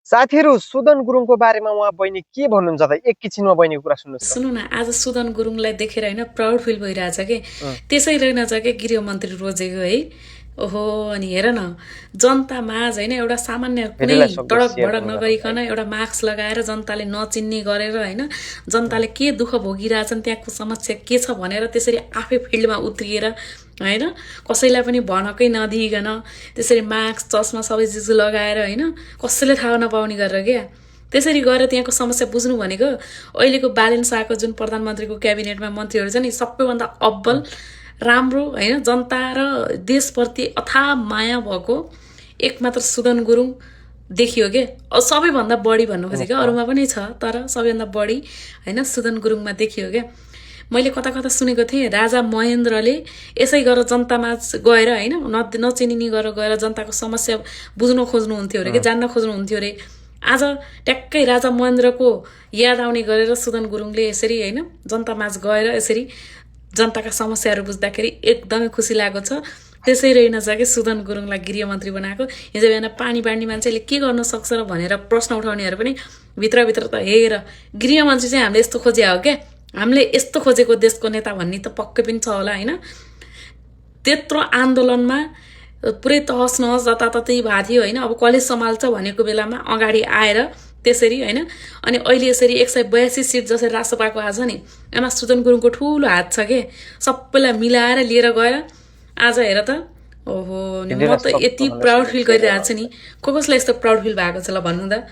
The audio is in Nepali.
साथीहरू सुदन गुरुङको बारेमा उहाँ बहिनी के भन्नुहुन्छ त एकैछिनमा बहिनीको कुरा सुन्नुहोस् त। सुन्नु न, आज सुदन गुरुङलाई देखेर होइन प्राउड फिल भइरहेछ कि त्यसै रहेनछ कि गृहमन्त्री रोजेको है। ओहो, अनि हेर न, जनता माझ होइन एउटा सामान्य कुनै भिडियोलाई सक्दो तडक सेयर भडक पनि नगरिकन गर्नुहोस् है। एउटा मास्क लगाएर जनताले नचिन्ने गरेर होइन जनताले के दुःख भोगिरहेछन्, त्यहाँको समस्या के छ भनेर त्यसरी आफै फिल्डमा उत्रिएर होइन कसैलाई पनि भनकै नदिइकन त्यसरी मास्क चस्मा सबै चिज लगाएर होइन कसैले थाहा नपाउने गरेर क्या त्यसरी गएर त्यहाँको समस्या बुझ्नु भनेको अहिलेको बालेन शाहको जुन प्रधानमन्त्रीको क्याबिनेटमा मन्त्रीहरू छ नि सबैभन्दा अब्बल राम्रो होइन जनता र देशप्रति अथाह माया भएको एकमात्र सुदन गुरुङ देखियो के। सबैभन्दा बढी भन्नु खोजेको अरूमा पनि छ तर सबैभन्दा बढी होइन सुदन गुरुङमा देखियो क्या। मैले कता कता सुनेको थिएँ राजा महेन्द्रले यसै गरेर जनतामा गएर होइन नचिनिने गरेर गएर जनताको समस्या बुझ्न खोज्नुहुन्थ्यो अरे कि जान्न खोज्नुहुन्थ्यो अरे। आज ट्याक्कै राजा महेन्द्रको याद आउने गरेर सुदन गुरुङले यसरी होइन जनतामाझ गएर यसरी जनताका समस्याहरू बुझ्दाखेरि एकदमै खुसी लागेको छ। त्यसै रहेनछ कि सुदन गुरुङलाई गृहमन्त्री बनाएको। हिजो बिहान पानी बाँड्ने मान्छेले के गर्न सक्छ र भनेर प्रश्न उठाउनेहरू पनि भित्रभित्र त हेर गृहमन्त्री चाहिँ हामीले यस्तो खोजे हो क्या, हामीले यस्तो खोजेको देशको नेता भन्ने त पक्कै पनि छ होला होइन। त्यत्रो आन्दोलनमा पुरै तहस नहस जताततै भएको थियो होइन। अब कलेज सम्हाल्छ भनेको बेलामा अगाडि आएर त्यसरी होइन अनि अहिले यसरी 182 सिट जसरी रासोपाको आज नि एमा सुदन गुरुङको ठुलो हात छ के, सबैलाई मिलाएर लिएर गएर आज हेर त। ओहो, म त यति प्राउड फिल गरिरहेको छु नि, कसलाई यस्तो प्राउड फिल भएको छ ल भन्नु त।